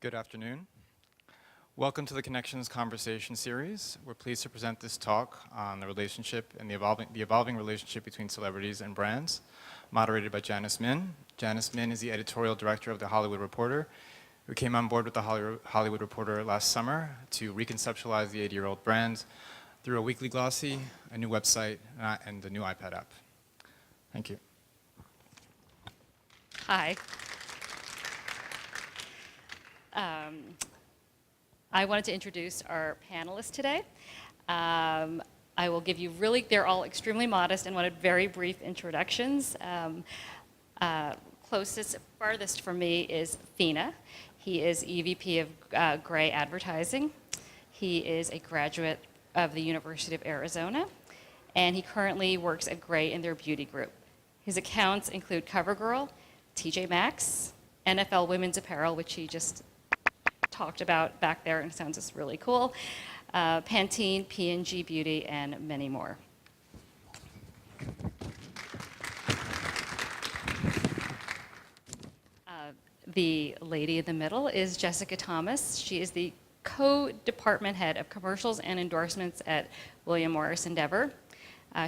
Good afternoon. Welcome to the Connections Conversation Series. We're pleased to present this talk on the relationship and the evolving relationship between celebrities and brands, moderated by Janice Min. Janice Min is the editorial director of The Hollywood Reporter, who came on board with The Hollywood Reporter last summer to reconceptualize the 80-year-old brand through a weekly glossy, a new website, and a new iPad app. Thank you. Hi. I wanted to introduce our panelists today. I will give you they're all extremely modest and wanted very brief introductions. Farthest from me is FINA. He is EVP of Gray Advertising. He is a graduate of the University of Arizona, and he currently works at Gray in their beauty group. His accounts include CoverGirl, TJ Maxx, NFL Women's Apparel, which he just talked about back there and sounds just really cool, Pantene, P&G Beauty, and many more. The lady in the middle is Jessica Thomas. She is the co-department head of commercials and endorsements at William Morris Endeavor.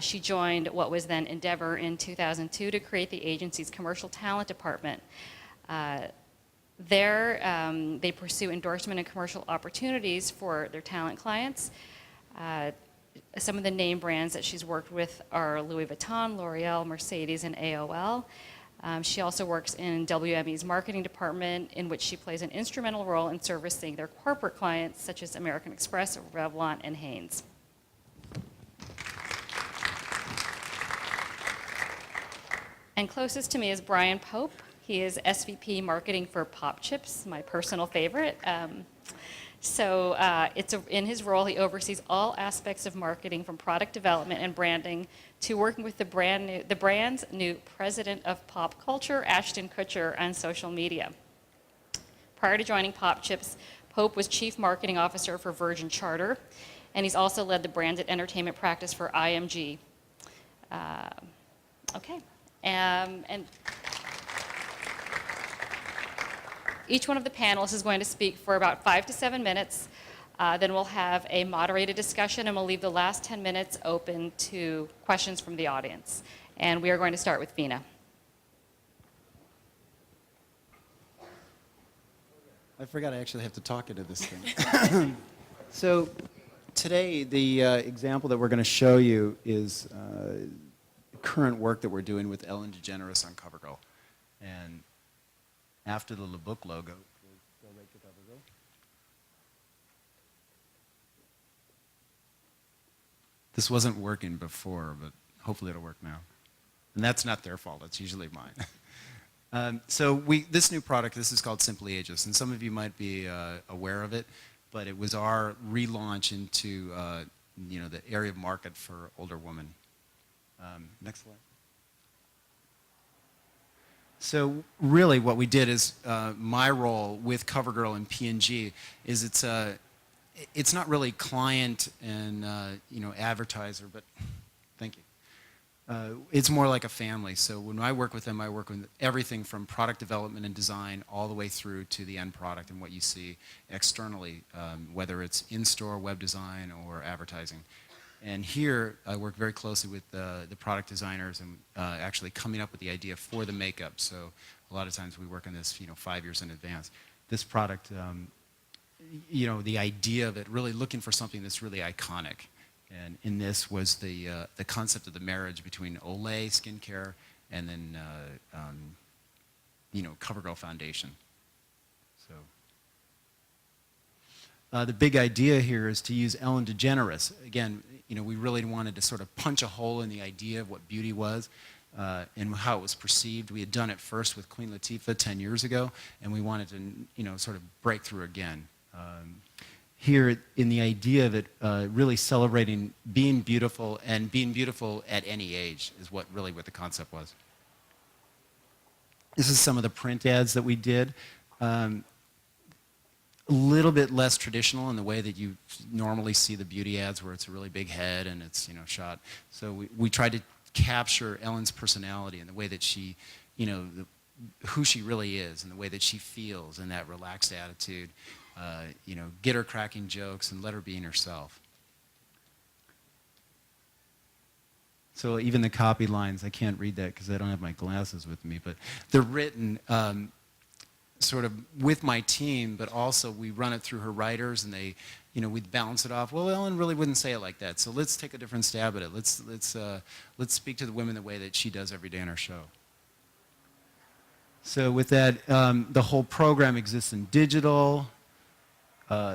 She joined what was then Endeavor in 2002 to create the agency's commercial talent department. There, they pursue endorsement and commercial opportunities for their talent clients. Some of the name brands that she's worked with are Louis Vuitton, L'Oreal, Mercedes, and AOL. She also works in WME's marketing department, in which she plays an instrumental role in servicing their corporate clients, such as American Express, Revlon, and Hanes. And closest to me is Brian Pope. He is SVP Marketing for POPCHIPS, my personal favorite. In his role, he oversees all aspects of marketing, from product development and branding to working with the brand's new president of pop culture, Ashton Kutcher, on social media. Prior to joining POPCHIPS, Pope was Chief Marketing Officer for Virgin Charter, and he's also led the branded entertainment practice for IMG. And each one of the panelists is going to speak for about 5 to 7 minutes. Then we'll have a moderated discussion, and we'll leave the last 10 minutes open to questions from the audience. And we are going to start with FINA. I forgot I actually have to talk into this thing. So today, the example that we're going to show you is current work that we're doing with Ellen DeGeneres on CoverGirl. And after the book logo, we'll go right to CoverGirl. This wasn't working before, but hopefully it'll work now. And that's not their fault, it's usually mine. This new product, this is called Simply Ageless, and some of you might be aware of it, but it was our relaunch into the area of market for older women. Next slide. So really what we did is, my role with CoverGirl and P&G is it's not really client and advertiser, but thank you. It's more like a family. So when I work with them, I work with everything from product development and design all the way through to the end product and what you see externally, whether it's in-store, web design, or advertising. And here, I work very closely with the product designers and actually coming up with the idea for the makeup. So a lot of times we work on this 5 years in advance. This product, the idea of it, really looking for something that's really iconic. And in this was the concept of the marriage between Olay skincare and then CoverGirl foundation. So the big idea here is to use Ellen DeGeneres. Again, we really wanted to sort of punch a hole in the idea of what beauty was and how it was perceived. We had done it first with Queen Latifah 10 years ago, and we wanted to, sort of break through again. Here, in the idea of it, really celebrating being beautiful and being beautiful at any age is what the concept was. This is some of the print ads that we did. A little bit less traditional in the way that you normally see the beauty ads, where it's a really big head and it's shot. So we tried to capture Ellen's personality and the way that she, who she really is and the way that she feels and that relaxed attitude. You know, get her cracking jokes and let her being herself. So even the copy lines, I can't read that because I don't have my glasses with me, but they're written sort of with my team, but also we run it through her writers, and they, you know, we balance it off. Well, Ellen really wouldn't say it like that, so let's take a different stab at it. Let's speak to the women the way that she does every day on our show. So with that, the whole program exists in digital,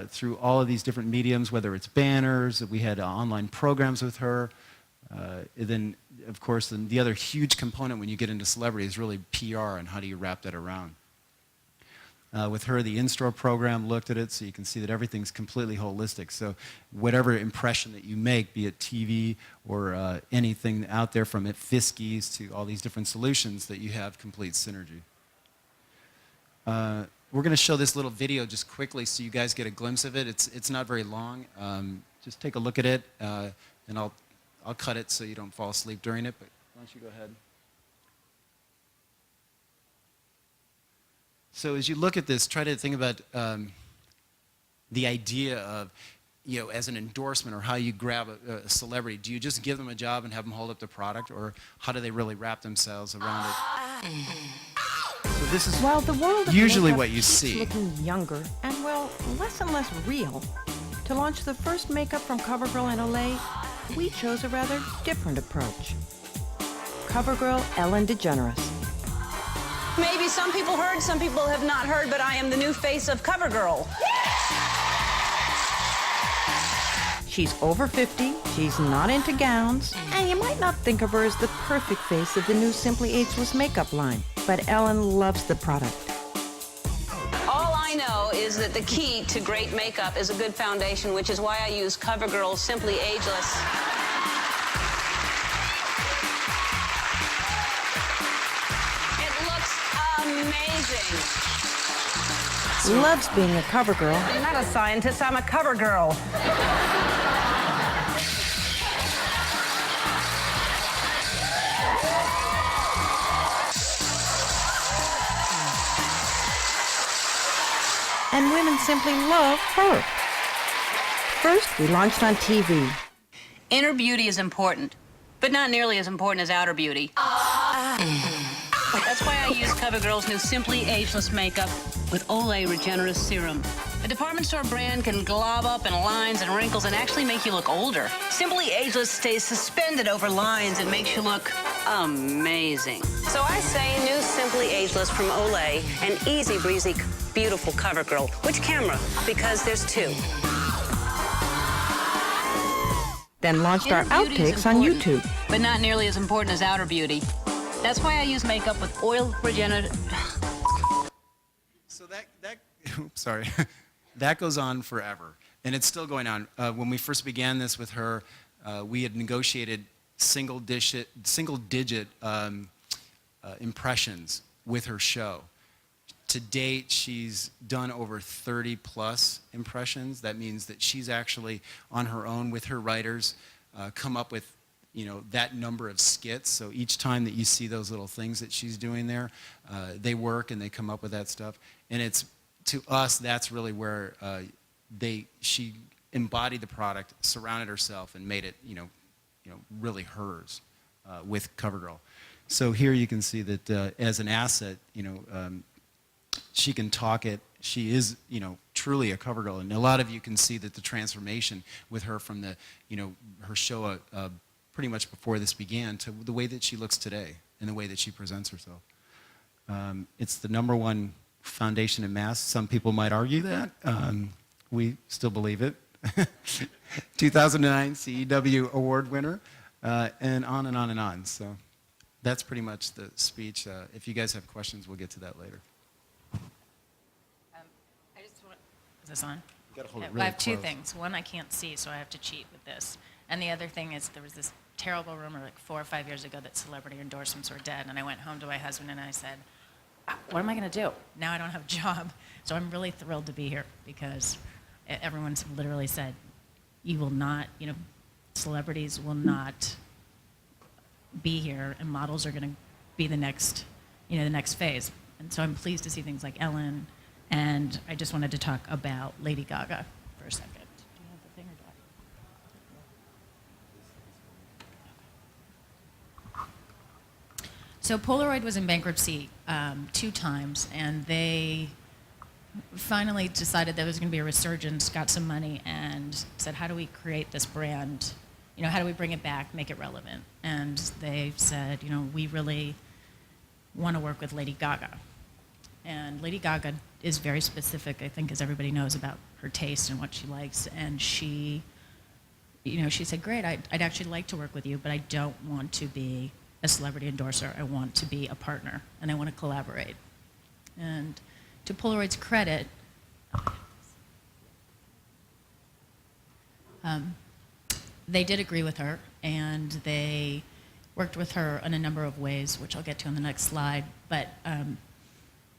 through all of these different mediums, whether it's banners, we had online programs with her. Then, of course, the other huge component when you get into celebrity is really PR and how do you wrap that around. With her, the in-store program looked at it, so you can see that everything's completely holistic. So whatever impression that you make, be it TV or anything out there from it, Fiskies to all these different solutions, that you have complete synergy. We're going to show this little video just quickly so you guys get a glimpse of it. It's not very long. Just take a look at it, and I'll cut it so you don't fall asleep during it, but why don't you go ahead. So as you look at this, try to think about the idea of, you know, as an endorsement or how you grab a celebrity. Do you just give them a job and have them hold up the product, or how do they really wrap themselves around it? So this is While the world of usually makeup what you keeps see. looking younger and, well, less and less real, to launch the first makeup from CoverGirl in Olay, we chose a rather different approach. CoverGirl Ellen DeGeneres. Maybe some people heard, some people have not heard, but I am the new face of CoverGirl. She's over 50, she's not into gowns, and you might not think of her as the perfect face of the new Simply Ageless makeup line. But Ellen loves the product. All I know is that the key to great makeup is a good foundation, which is why I use CoverGirl Simply Ageless. It looks amazing. Loves being a CoverGirl. I'm not a scientist, I'm a CoverGirl. And women simply love her. First, we launched on TV. Inner beauty is important, but not nearly as important as outer beauty. That's why I use CoverGirl's new Simply Ageless makeup with Olay Regenerist Serum. A department store brand can glob up in lines and wrinkles and actually make you look older. Simply Ageless stays suspended over lines and makes you look amazing. So I say new Simply Ageless from Olay and easy breezy beautiful CoverGirl. Which camera? Because there's two. Then launched our Inner beauty is outtakes on important, YouTube. but not nearly as important as outer beauty. That's why I use makeup with oil regenerative. So that oops, sorry, that goes on forever, and it's still going on. When we first began this with her, we had negotiated single-digit impressions with her show. To date, she's done over 30 plus impressions. That means that she's actually on her own with her writers come up with, you know, that number of skits. So each time that you see those little things that she's doing there, they work and they come up with that stuff. And it's, to us, that's really where she embodied the product, surrounded herself, and made it, you know, really hers with CoverGirl. So here you can see that as an asset, you know, she can talk it. She is, you know, truly a CoverGirl, and a lot of you can see that the transformation with her from the, you know, her show pretty much before this began to the way that she looks today and the way that she presents herself. It's the #1 foundation in mass. Some people might argue that. We still believe it. 2009 CEW award winner, and on and on and on. So that's pretty much the speech. If you guys have questions, we'll get to that later. Is this on? You gotta hold it I really have two close. things. One, I can't see, so I have to cheat with this. And the other thing is there was this terrible rumor like 4 or 5 years ago that celebrity endorsements were dead. And I went home to my husband and I said, what am I going to do? Now I don't have a job. So I'm really thrilled to be here because everyone's literally said, you will not, you know, celebrities will not be here and models are going to be the next the next phase. And so I'm pleased to see things like Ellen, and I just wanted to talk about Lady Gaga for a second. Do you have the thing or do I? So Polaroid was in bankruptcy 2 times, and they finally decided there was going to be a resurgence, got some money, and said, how do we create this brand? How do we bring it back, make it relevant? And they said, we really want to work with Lady Gaga. And Lady Gaga is very specific, I think, as everybody knows, about her taste and what she likes. And she said, great, I'd actually like to work with you, but I don't want to be a celebrity endorser. I want to be a partner, and I want to collaborate. And to Polaroid's credit, they did agree with her, and they worked with her in a number of ways, which I'll get to on the next slide. But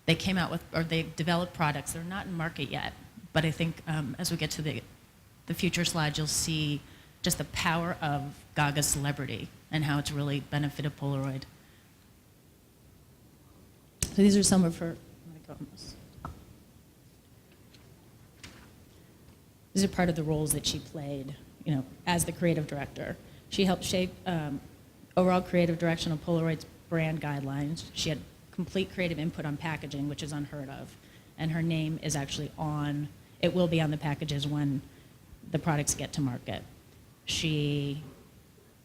they came out with, or they developed products. They're not in market yet, but I think as we get to the future slides, you'll see just the power of Gaga's celebrity and how it's really benefited Polaroid. So these are some of her. These are part of the roles that she played, as the creative director. She helped shape overall creative direction of Polaroid's brand guidelines. She had complete creative input on packaging, which is unheard of. And her name is actually it will be on the packages when the products get to market. She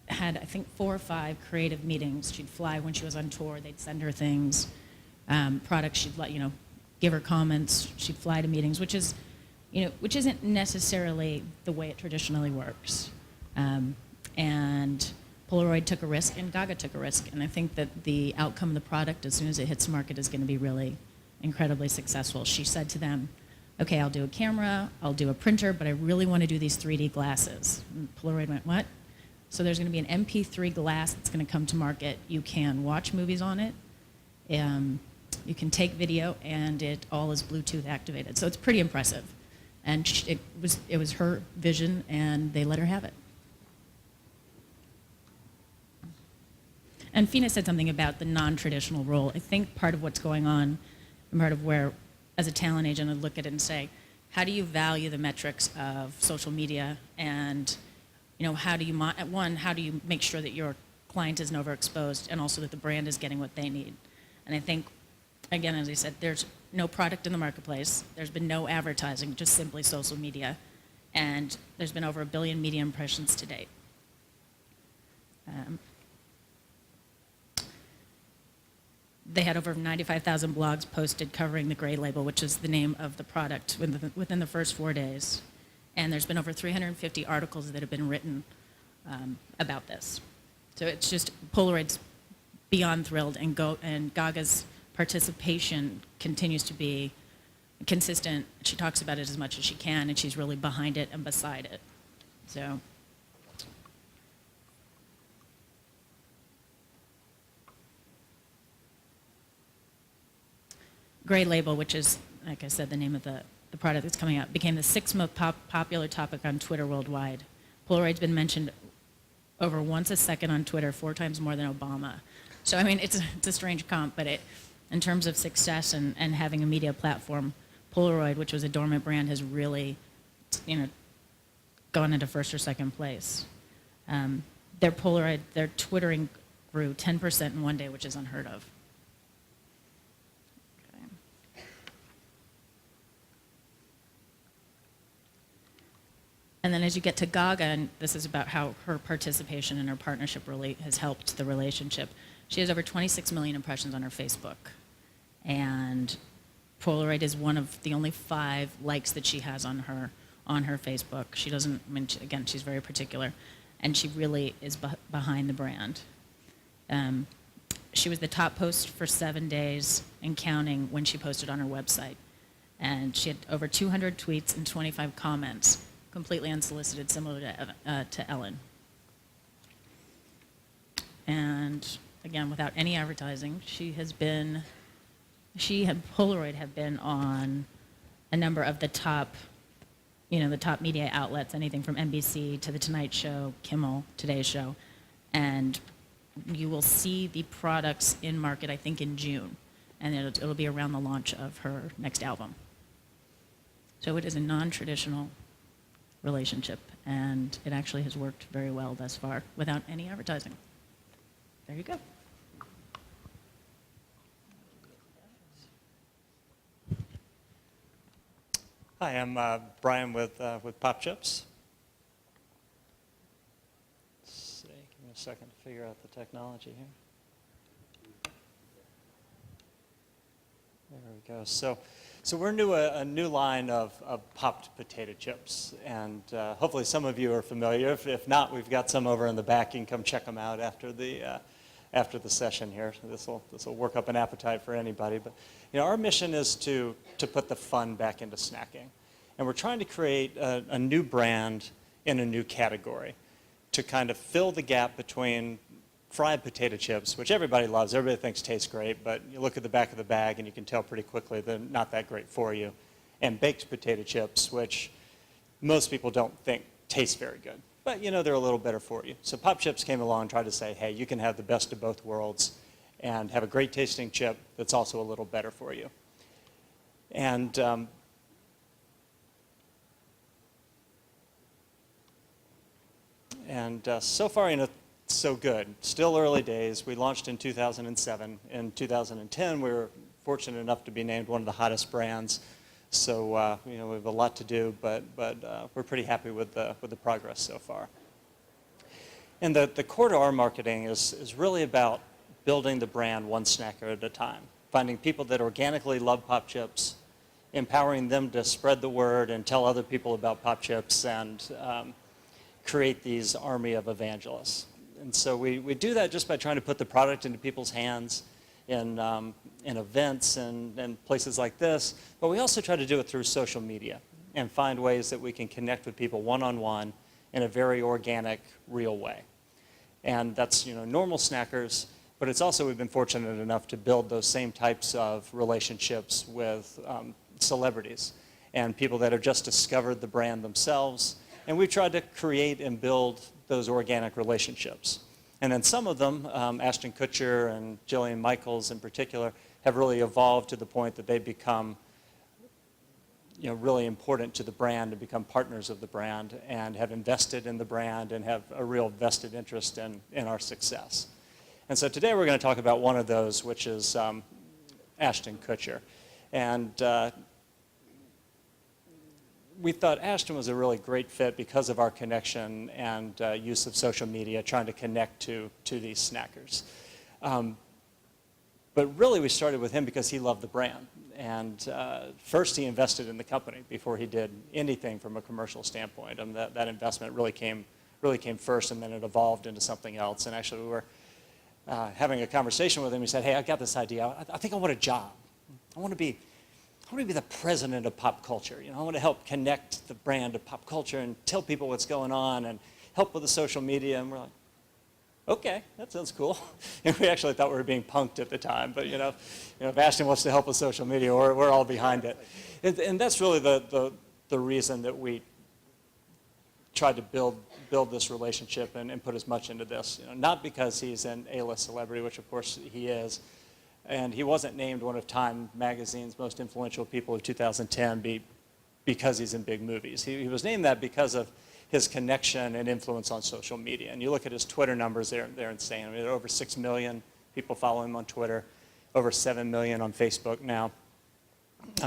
had, I think, 4 or 5 creative meetings. She'd fly when she was on tour. They'd send her things, products. She'd give her comments. She'd fly to meetings, which isn't necessarily the way it traditionally works. And Polaroid took a risk, and Gaga took a risk. And I think that the outcome of the product, as soon as it hits market, is going to be really incredibly successful. She said to them, okay, I'll do a camera, I'll do a printer, but I really want to do these 3D glasses. And Polaroid went, what? So there's going to be an MP3 glass that's going to come to market. You can watch movies on it. You can take video, and it all is Bluetooth activated. So it's pretty impressive. And it was her vision, and they let her have it. And FINA said something about the non-traditional role. I think part of what's going on, and part of where, as a talent agent, I look at it and say, how do you value the metrics of social media, and how do you make sure that your client isn't overexposed, and also that the brand is getting what they need? And I think, again, as I said, there's no product in the marketplace. There's been no advertising, just simply social media. And there's been over 1 billion media impressions to date. They had over 95,000 blogs posted covering the Gray label, which is the name of the product, within the first 4 days. And there's been over 350 articles that have been written about this. So it's just, Polaroid's beyond thrilled, and Gaga's participation continues to be consistent. She talks about it as much as she can, and she's really behind it and beside it. So. Gray label, which is, like I said, the name of the product that's coming out, became the 6th most popular topic on Twitter worldwide. Polaroid's been mentioned over once a second on Twitter, 4 times more than Obama. So, I mean, it's a strange comp, but in terms of success and having a media platform, Polaroid, which was a dormant brand, has really, gone into 1st or 2nd place. Their Twittering grew 10% in 1 day, which is unheard of. And then as you get to Gaga, and this is about how her participation and her partnership really has helped the relationship. She has over 26 million impressions on her Facebook. And Polaroid is one of the only 5 likes that she has on her Facebook. She doesn't, again, she's very particular. And she really is behind the brand. She was the top post for 7 days and counting when she posted on her website. And she had over 200 tweets and 25 comments, completely unsolicited, similar to Ellen. And again, without any advertising, Polaroid have been on a number of the top media outlets, anything from NBC to The Tonight Show, Kimmel, Today's Show. And you will see the products in market, I think, in June, and it'll be around the launch of her next album. So it is a non-traditional relationship, and it actually has worked very well thus far without any advertising. There you go. Hi, I'm Brian with POPCHIPS. Let's see, give me a second to figure out the technology here. There we go. So we're a new line of popped potato chips, and hopefully some of you are familiar. If not, we've got some over in the back. You can come check them out after the session here. This will work up an appetite for anybody. But our mission is to put the fun back into snacking, and we're trying to create a new brand in a new category to kind of fill the gap between fried potato chips, which everybody loves, everybody thinks tastes great, but you look at the back of the bag and you can tell pretty quickly they're not that great for you, and baked potato chips, which most people don't think taste very good, but they're a little better for you. So POPCHIPS came along and tried to say, hey, you can have the best of both worlds and have a great tasting chip that's also a little better for you. And so far, so good. Still early days. We launched in 2007. In 2010, we were fortunate enough to be named one of the hottest brands. So we have a lot to do, but we're pretty happy with the progress so far. And the core to our marketing is really about building the brand one snacker at a time, finding people that organically love POPCHIPS, empowering them to spread the word and tell other people about POPCHIPS, and create these army of evangelists. And so we do that just by trying to put the product into people's hands in events and places like this, but we also try to do it through social media and find ways that we can connect with people one-on-one in a very organic, real way. And that's normal snackers, but it's also we've been fortunate enough to build those same types of relationships with celebrities and people that have just discovered the brand themselves. And we've tried to create and build those organic relationships. And then some of them, Ashton Kutcher and Jillian Michaels in particular, have really evolved to the point that they've become really important to the brand and become partners of the brand and have invested in the brand and have a real vested interest in our success. And so today we're going to talk about one of those, which is Ashton Kutcher. And we thought Ashton was a really great fit because of our connection and use of social media, trying to connect to these snackers. But really we started with him because he loved the brand. And first he invested in the company before he did anything from a commercial standpoint. And that investment really came first, and then it evolved into something else. And actually we were having a conversation with him. He said, hey, I got this idea. I think I want a job. I want to be the president of pop culture. I want to help connect the brand to pop culture and tell people what's going on and help with the social media. And we're like, okay, that sounds cool. And we actually thought we were being punked at the time, but if Ashton wants to help with social media, we're all behind it. And that's really the reason that we tried to build this relationship and put as much into this. Not because he's an A-list celebrity, which of course he is. And he wasn't named one of Time magazine's most influential people of 2010 because he's in big movies. He was named that because of his connection and influence on social media. And you look at his Twitter numbers, they're insane. I mean, there are over 6 million people follow him on Twitter, over 7 million on Facebook now.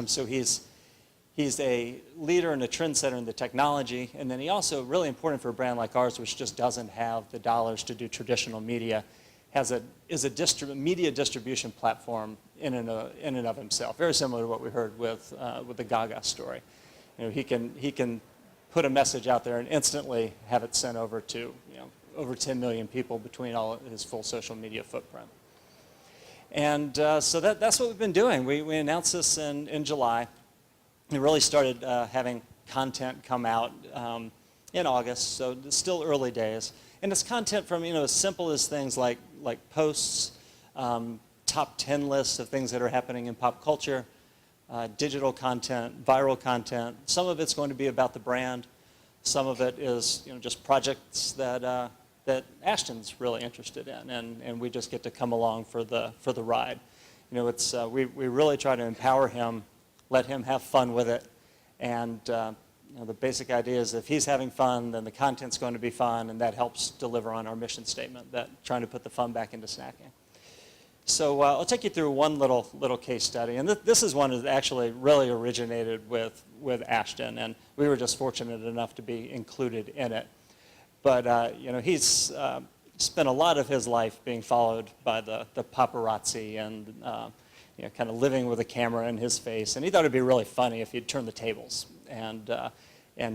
So he's a leader and a trendsetter in the technology. And then he also, really important for a brand like ours, which just doesn't have the dollars to do traditional media, is a media distribution platform in and of himself. Very similar to what we heard with the Gaga story. He can put a message out there and instantly have it sent over to over 10 million people between all of his full social media footprint. And so that's what we've been doing. We announced this in July. We really started having content come out in August, so it's still early days. And it's content from as simple as things like posts, top 10 lists of things that are happening in pop culture, digital content, viral content. Some of it's going to be about the brand. Some of it is just projects that that Ashton's really interested in, and we just get to come along for the ride. You know, it's we really try to empower him, let him have fun with it, and you know, the basic idea is if he's having fun, then the content's going to be fun, and that helps deliver on our mission statement, that trying to put the fun back into snacking. So I'll take you through one little case study, and this is one that actually really originated with Ashton, and we were just fortunate enough to be included in it. But you know, he's spent a lot of his life being followed by the paparazzi and you know, kind of living with a camera in his face, and he thought it'd be really funny if he'd turn the tables and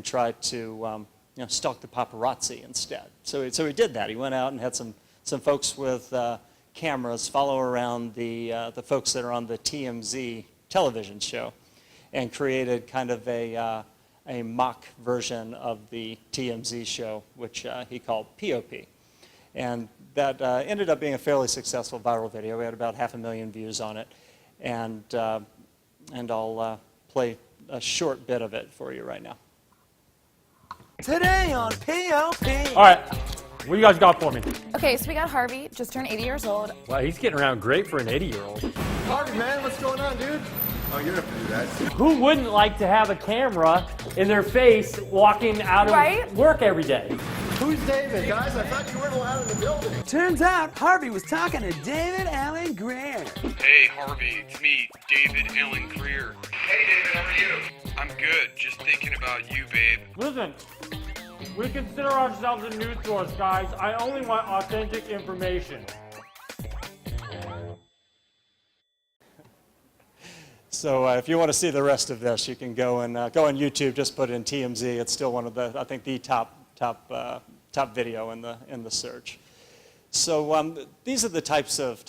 try to you know, stalk the paparazzi instead. So he did that. He went out and had some folks with cameras follow around the folks that are on the TMZ television show, and created kind of a mock version of the TMZ show, which he called POP. And that ended up being a fairly successful viral video. We had about 500,000 views on it. And I'll play a short bit of it for you right now. Today on POP. All right, what do you guys got for me? Okay, so we got Harvey, just turned 80 years old. Wow, he's getting around great for an 80-year-old. Harvey, man, what's going on, dude? Oh, you don't have to do that. Who wouldn't like to have a camera in their face walking out of work every day? Who's David? Guys, I thought you weren't allowed in the building. Turns out Harvey was talking to David Allen Greer. Hey, Harvey, it's me, David Allen Greer. Hey, David, how are you? I'm good, just thinking about you, babe. Listen, we consider ourselves a news source, guys. I only want authentic information. So if you want to see the rest of this, you can go on YouTube. Just put in TMZ. It's still one of the, I think, the top video in the search. So these are the types of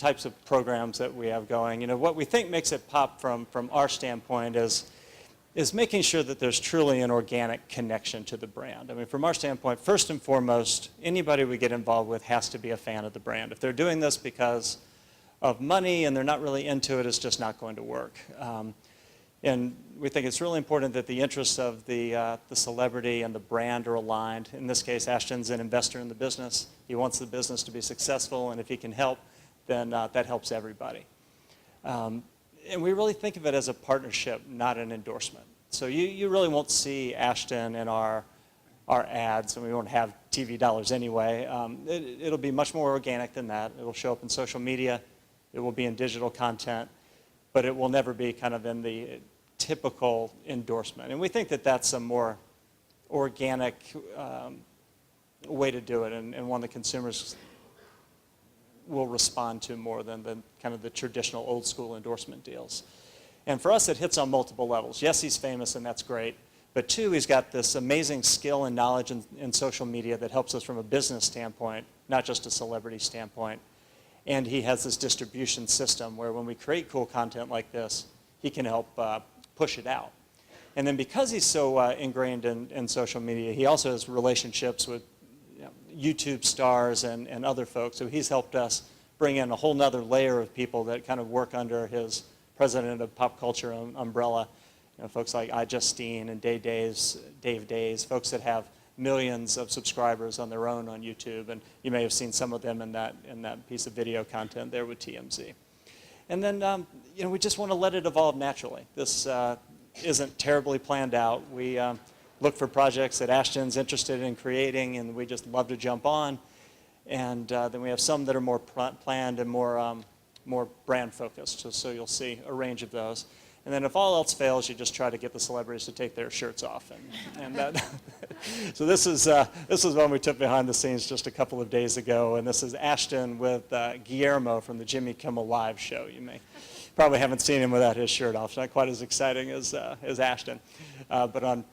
programs that we have going. You know, what we think makes it pop from our standpoint is making sure that there's truly an organic connection to the brand. I mean, from our standpoint, first and foremost, anybody we get involved with has to be a fan of the brand. If they're doing this because of money and they're not really into it, it's just not going to work. And we think it's really important that the interests of the celebrity and the brand are aligned. In this case, Ashton's an investor in the business. He wants the business to be successful, and if he can help, then that helps everybody. And we really think of it as a partnership, not an endorsement. So you really won't see Ashton in our ads, and we won't have TV dollars anyway. It'll be much more organic than that. It'll show up in social media. It will be in digital content, but it will never be kind of in the typical endorsement. And we think that that's a more organic way to do it, and one that consumers will respond to more than kind of the traditional old school endorsement deals. And for us, it hits on multiple levels. Yes, he's famous, and that's great. But two, he's got this amazing skill and knowledge in social media that helps us from a business standpoint, not just a celebrity standpoint. And he has this distribution system where when we create cool content like this, he can help push it out. And then because he's so ingrained in social media, he also has relationships with YouTube stars and other folks. So he's helped us bring in a whole nother layer of people that kind of work under his president of pop culture umbrella. You know, folks like iJustine and Dave Days, folks that have millions of subscribers on their own on YouTube, and you may have seen some of them in that piece of video content there with TMZ. And then you know, we just want to let it evolve naturally. This isn't terribly planned out. We look for projects that Ashton's interested in creating, and we just love to jump on. And then we have some that are more planned and more brand focused. So you'll see a range of those. And then if all else fails, you just try to get the celebrities to take their shirts off. And that so this is one we took behind the scenes just a couple of days ago. And this is Ashton with Guillermo from the Jimmy Kimmel Live show. You may probably haven't seen him without his shirt off. It's not quite as exciting as Ashton. But on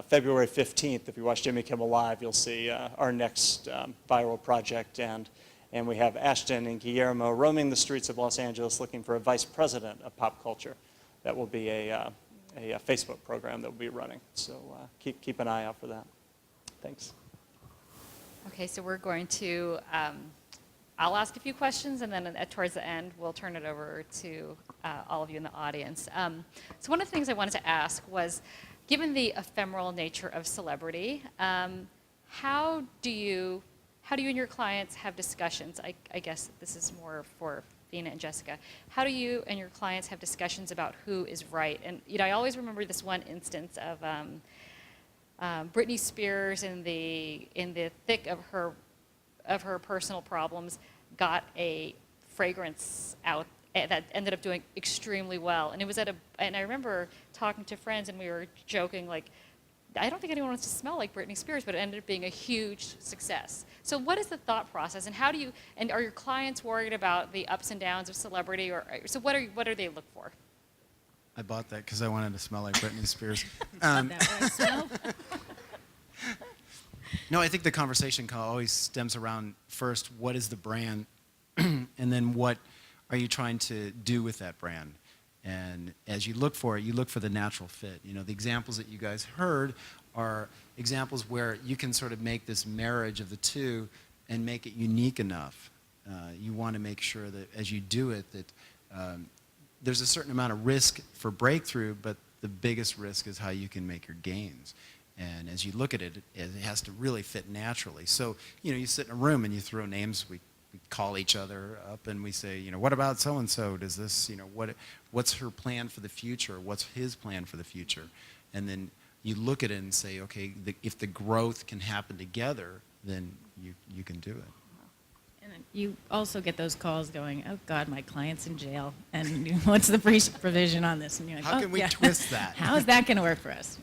February 15th, if you watch Jimmy Kimmel Live, you'll see our next viral project. And we have Ashton and Guillermo roaming the streets of Los Angeles looking for a vice president of pop culture. That will be a Facebook program that we'll be running. So keep an eye out for that. Thanks. Okay, so we're going to, I'll ask a few questions, and then towards the end, we'll turn it over to all of you in the audience. So one of the things I wanted to ask was, given the ephemeral nature of celebrity, how how do you and your clients have discussions? I guess this is more for FINA and Jessica. How do you and your clients have discussions about who is right? And I always remember this one instance of Britney Spears in the thick of her personal problems got a fragrance out that ended up doing extremely well. And it was and I remember talking to friends and we were joking like, I don't think anyone wants to smell like Britney Spears, but it ended up being a huge success. So what is the thought process, and and are your clients worried about the ups and downs of celebrity, so what do they look for? I bought that because I wanted to smell like Britney Spears. No, I think the conversation always stems around first, what is the brand, and then what are you trying to do with that brand? And as you look for it, you look for the natural fit. The examples that you guys heard are examples where you can sort of make this marriage of the two and make it unique enough. You want to make sure that as you do it, that there's a certain amount of risk for breakthrough, but the biggest risk is how you can make your gains. And as you look at it, it has to really fit naturally. So, you sit in a room and you throw names. We call each other up and we say, what about so-and-so? Does this, what's her plan for the future? What's his plan for the future? And then you look at it and say, okay, if the growth can happen together, then you can do it. And you also get those calls going, oh God, my client's in jail, and what's the provision on this? And you're like, how can we twist that? How is that going to work for us?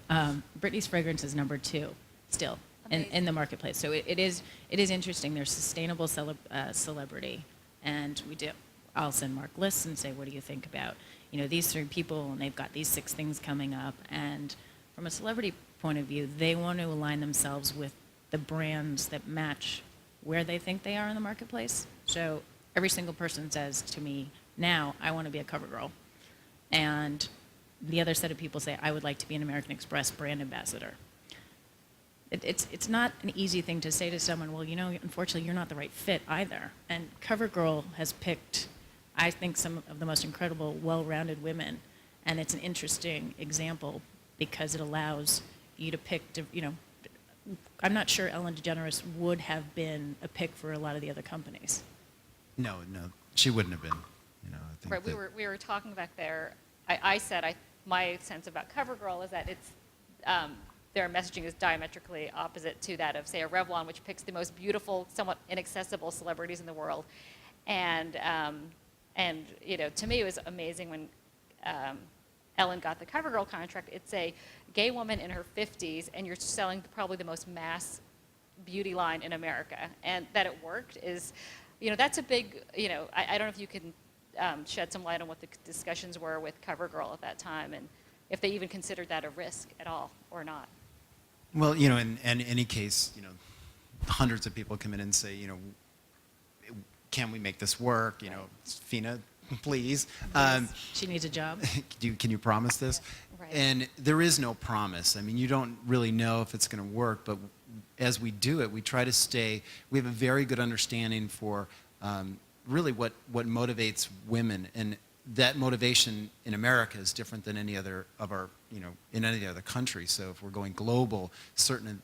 Britney's fragrance is number 2 still in the marketplace. So it is interesting. There's sustainable celebrity, and I'll send Mark lists and say, what do you think about these 3 people, and they've got these 6 things coming up. And from a celebrity point of view, they want to align themselves with the brands that match where they think they are in the marketplace. So every single person says to me, now I want to be a CoverGirl. And the other set of people say, I would like to be an American Express brand ambassador. It's not an easy thing to say to someone, well, unfortunately, you're not the right fit either. And CoverGirl has picked, I think, some of the most incredible, well-rounded women. And it's an interesting example because it allows you to pick, I'm not sure Ellen DeGeneres would have been a pick for a lot of the other companies. No, she wouldn't have been. I think right, we were talking back there. I said my sense about CoverGirl is that it's their messaging is diametrically opposite to that of, say, a Revlon, which picks the most beautiful, somewhat inaccessible celebrities in the world. And to me, it was amazing when Ellen got the CoverGirl contract. It's a gay woman in her 50s, and you're selling probably the most mass beauty line in America. And that it worked is, that's a big, I don't know if you can shed some light on what the discussions were with CoverGirl at that time, and if they even considered that a risk at all or not. Well, in any case, hundreds of people come in and say, can we make this work? FINA, please. She needs a job. Can you promise this? Right. And there is no promise. I mean, you don't really know if it's going to work, but as we do it, we try to we have a very good understanding for really what motivates women. And that motivation in America is different than any other of our, in any other country. So if we're going global, certain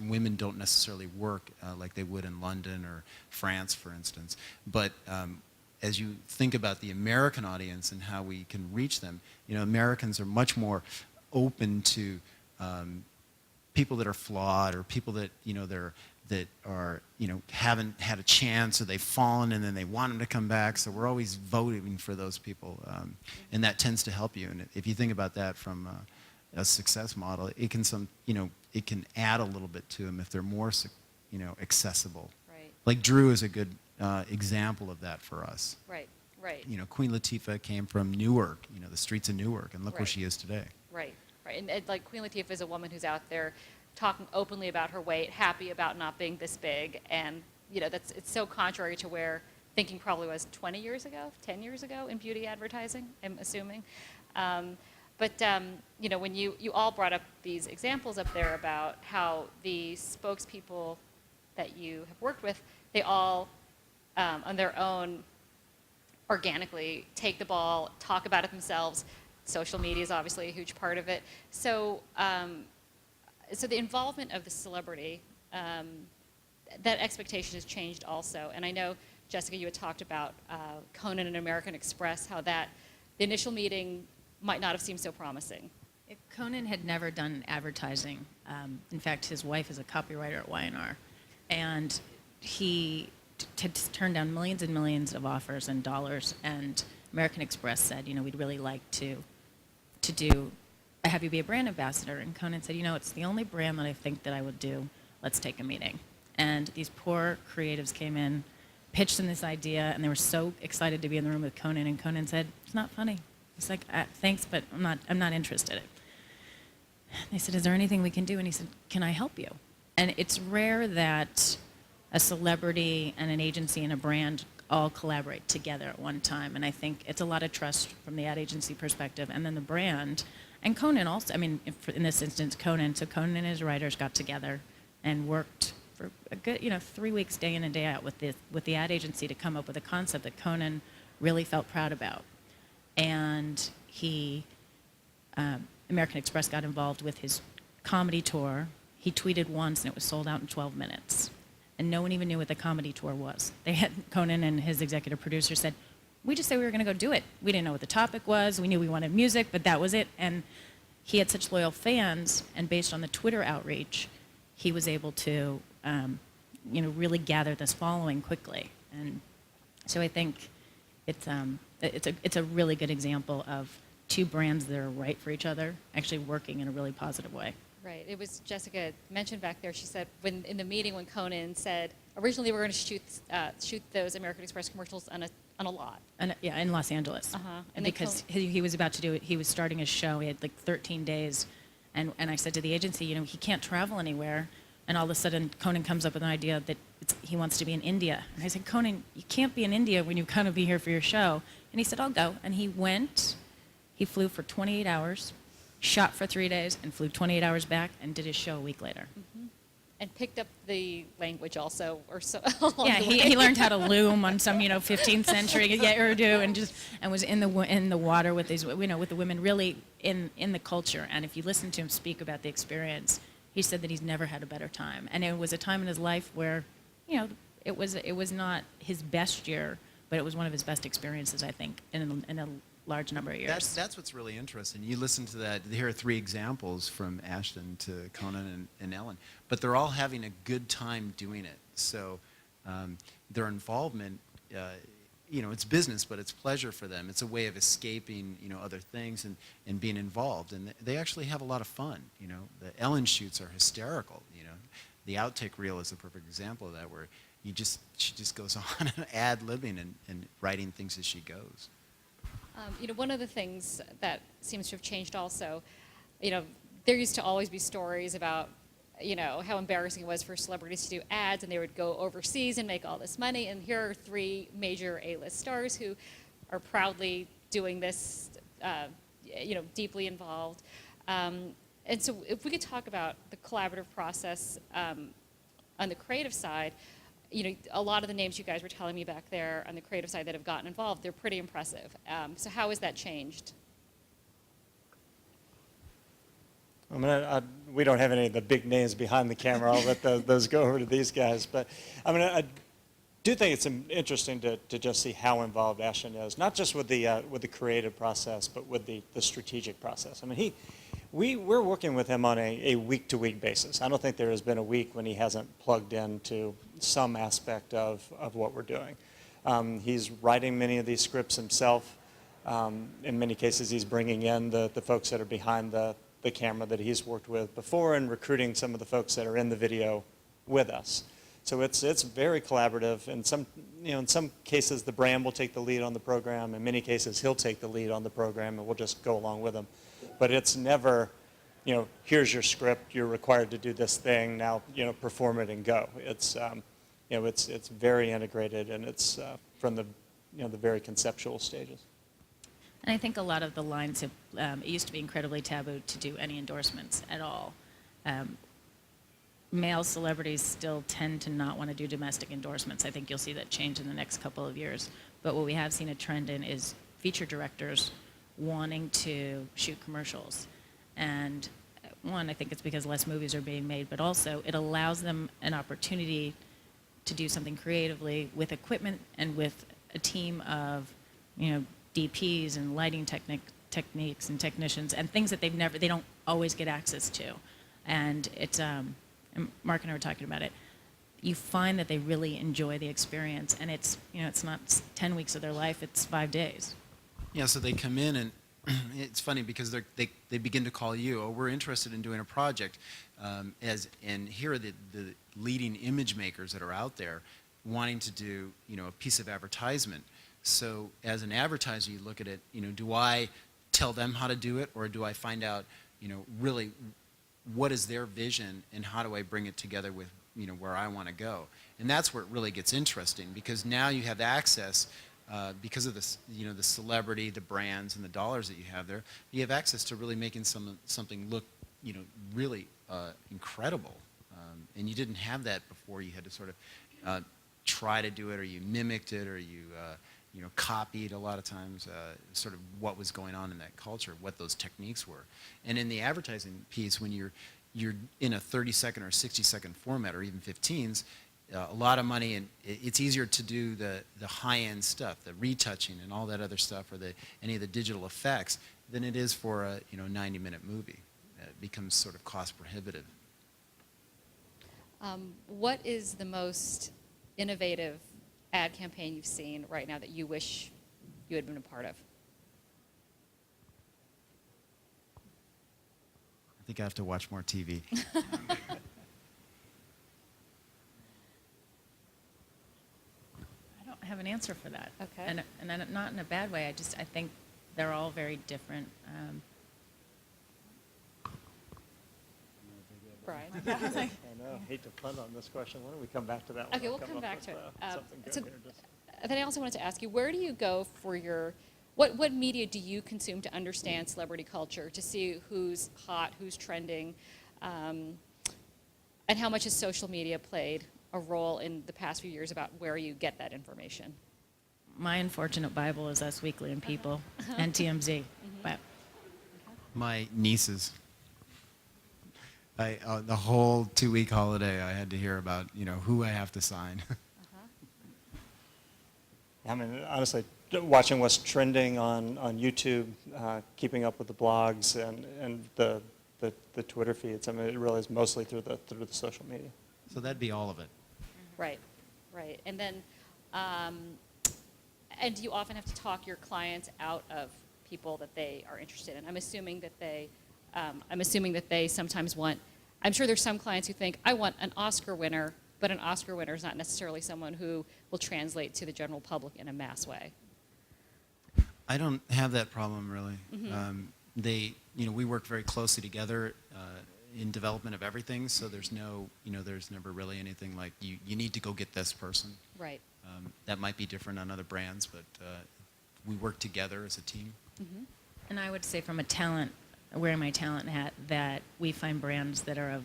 women don't necessarily work like they would in London or France, for instance. But as you think about the American audience and how we can reach them, Americans are much more open to people that are flawed or people that, that are, haven't had a chance or they've fallen and then they want them to come back. So we're always voting for those people. And that tends to help you. And if you think about that from a success model, it can it can add a little bit to them if they're more, accessible. Right. Like Drew is a good example of that for us. Right. Queen Latifah came from Newark, the streets of Newark, and look where she is today. Right. And like Queen Latifah is a woman who's out there talking openly about her weight, happy about not being this big, and it's so contrary to where thinking probably was 20 years ago, 10 years ago in beauty advertising, I'm assuming. But when you all brought up these examples up there about how the spokespeople that you have worked with, they all on their own organically take the ball, talk about it themselves. Social media is obviously a huge part of it. So, so the involvement of the celebrity that expectation has changed also. And I know, Jessica, you had talked about Conan and American Express, how the initial meeting might not have seemed so promising. Conan had never done advertising. In fact, his wife is a copywriter at Y&R. And he had turned down millions and millions of offers and dollars. And American Express said, we'd really like to have you be a brand ambassador. And Conan said, it's the only brand that I think that I would do. Let's take a meeting. And these poor creatives came in, pitched in this idea, and they were so excited to be in the room with Conan. And Conan said, "It's not funny." He's like, "Thanks, but I'm not interested." They said, "Is there anything we can do?" And he said, "Can I help you?" And it's rare that a celebrity and an agency and a brand all collaborate together at one time. And I think it's a lot of trust from the ad agency perspective, and then the brand. And Conan also, in this instance, Conan and his writers got together and worked for a good, 3 weeks, day in and day out with the ad agency to come up with a concept that Conan really felt proud about. And American Express got involved with his comedy tour. He tweeted once and it was sold out in 12 minutes. And no one even knew what the comedy tour was. Conan and his executive producer said, "We just said we were going to go do it. We didn't know what the topic was. We knew we wanted music, but that was it." And he had such loyal fans, and based on the Twitter outreach, he was able to, really gather this following quickly. And so I think it's a really good example of two brands that are right for each other, actually working in a really positive way. Right. It was Jessica mentioned back there. She said in the meeting when Conan said originally we're going to shoot those American Express commercials on a lot. In Los Angeles. And because he was about to do it, he was starting his show. He had like 13 days, and I said to the agency, he can't travel anywhere. And all of a sudden, Conan comes up with an idea that he wants to be in India. And I said, "Conan, you can't be in India when you kind of be here for your show." And he said, "I'll go." And he went. He flew for 28 hours. Shot for 3 days and flew 28 hours back and did his show a week later. Mm-hmm. And picked up the language also, or so. Yeah, he learned how to loom on some 15th century Urdu, and was in the water with these with the women, really in the culture. And if you listen to him speak about the experience, he said that he's never had a better time. And it was a time in his life where, it was not his best year, but it was one of his best experiences, I think, in a large number of years. That's what's really interesting. You listen to that. Here are 3 examples from Ashton to Conan and Ellen, but they're all having a good time doing it. So their involvement, it's business, but it's pleasure for them. It's a way of escaping, other things and being involved. And they actually have a lot of fun. The Ellen shoots are hysterical. The outtake reel is a perfect example of that, where she just goes on ad-libbing and writing things as she goes. One of the things that seems to have changed also, there used to always be stories about, how embarrassing it was for celebrities to do ads, and they would go overseas and make all this money. And here are 3 major A-list stars who are proudly doing this, deeply involved. And so if we could talk about the collaborative process on the creative side, a lot of the names you guys were telling me back there on the creative side that have gotten involved, they're pretty impressive. So how has that changed? We don't have any of the big names behind the camera. I'll let those go over to these guys. But I do think it's interesting to just see how involved Ashton is, not just with the creative process, but with the strategic process. We're working with him on a week-to-week basis. I don't think there has been a week when he hasn't plugged into some aspect of what we're doing. He's writing many of these scripts himself. In many cases, he's bringing in the folks that are behind the camera that he's worked with before, and recruiting some of the folks that are in the video with us. So it's very collaborative. In some cases, the brand will take the lead on the program. In many cases, he'll take the lead on the program, and we'll just go along with him. But it's never, here's your script, you're required to do this thing, now, perform it and go. It's, it's very integrated, and it's from the very conceptual stages. And I think a lot of the lines have, it used to be incredibly taboo to do any endorsements at all. Male celebrities still tend to not want to do domestic endorsements. I think you'll see that change in the next couple of years. But what we have seen a trend in is feature directors wanting to shoot commercials. And one, I think it's because less movies are being made, but also it allows them an opportunity to do something creatively with equipment and with a team of, DPs and lighting techniques and technicians and things that they don't always get access to. And it's, and Mark and I were talking about it, you find that they really enjoy the experience, and it's, it's not 10 weeks of their life, it's 5 days. Yeah, so they come in and it's funny because they begin to call you, oh, we're interested in doing a project, and here are the leading image makers that are out there wanting to do, a piece of advertisement. So as an advertiser, you look at it, do I tell them how to do it, or do I find out, really what is their vision and how do I bring it together with, where I want to go? And that's where it really gets interesting, because now you have access, because of this, the celebrity, the brands, and the dollars that you have there, you have access to really making something look, really incredible. And you didn't have that before. You had to sort of try to do it, or you mimicked it, or you copied a lot of times sort of what was going on in that culture, what those techniques were. And in the advertising piece, when you're in a 30-second or 60-second format, or even 15s, a lot of money, and it's easier to do the high-end stuff, the retouching and all that other stuff, or any of the digital effects, than it is for a 90-minute movie. It becomes sort of cost prohibitive. What is the most innovative ad campaign you've seen right now that you wish you had been a part of? I think I have to watch more TV. I don't have an answer for that. Okay. And not in a bad way. I think they're all very different. Brian? I know, hate to punt on this question. Why don't we come back to that one? Okay, I'll we'll come up back with, to it. something good So here, just- then I also wanted to ask you, where do you go for what media do you consume to understand celebrity culture, to see who's hot, who's trending, and how much has social media played a role in the past few years about where you get that information? My unfortunate Bible is Us Weekly and People and TMZ. But My nieces. The whole 2-week holiday, I had to hear about, who I have to sign. I mean, honestly, watching what's trending on YouTube, keeping up with the blogs and the Twitter feeds. I mean, it really is mostly through the social media. So that'd be all of it. Right, right. And then, and do you often have to talk your clients out of people that they are interested in? I'm assuming that they sometimes want, I'm sure there's some clients who think, I want an Oscar winner, but an Oscar winner is not necessarily someone who will translate to the general public in a mass way. I don't have that problem, really. We work very closely together in development of everything, so there's there's never really anything like, you need to go get this person. Right. That might be different on other brands, but we work together as a team. And I would say from a talent, wearing my talent hat, that we find brands that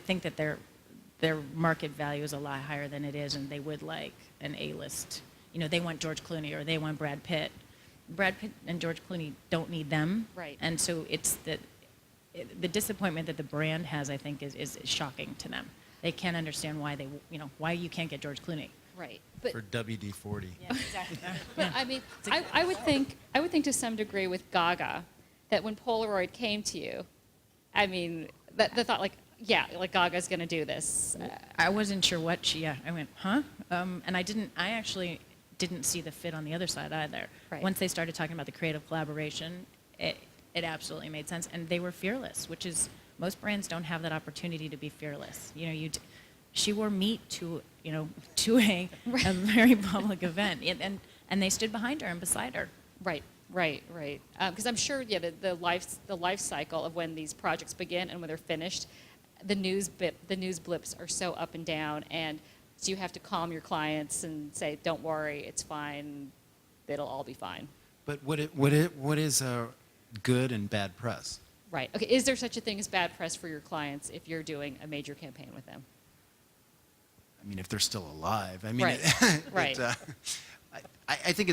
think that their market value is a lot higher than it is, and they would like an A-list. They want George Clooney or they want Brad Pitt. Brad Pitt and George Clooney don't need them. Right. And so it's the disappointment that the brand has, I think, is shocking to them. They can't understand why why you can't get George Clooney. Right. But, For WD-40. Yeah, exactly. but I mean, I would think to some degree with Gaga that when Polaroid came to you, I mean, the thought yeah, Gaga's going to do this. I wasn't sure I went, huh? And I actually didn't see the fit on the other side either. Right. Once they started talking about the creative collaboration, it absolutely made sense. And they were fearless, which is, most brands don't have that opportunity to be fearless. She wore meat to a very public event, and they stood behind her and beside her. Right. Because I'm sure, the life cycle of when these projects begin and when they're finished, the news blips are so up and down, and so you have to calm your clients and say, "Don't worry, it's fine. It'll all be fine." But what is good and bad press? Right. Okay. Is there such a thing as bad press for your clients if you're doing a major campaign with them? I mean, if they're still alive. I mean, Right. Right. I think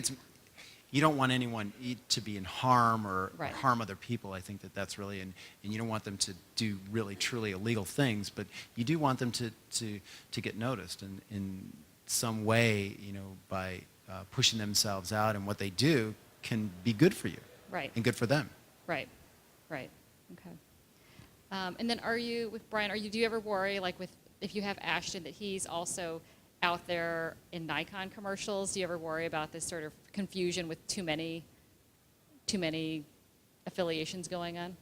you don't want anyone to be in harm or Right. harm other people. I think that that's really, and you don't want them to do really truly illegal things, but you do want them to get noticed in some way, by pushing themselves out, and what they do can be good for you. Right. And good for them. Right. Right. Okay. And then with Brian, do you ever worry, like if you have Ashton, that he's also out there in Nikon commercials? Do you ever worry about this sort of confusion with too many affiliations going on?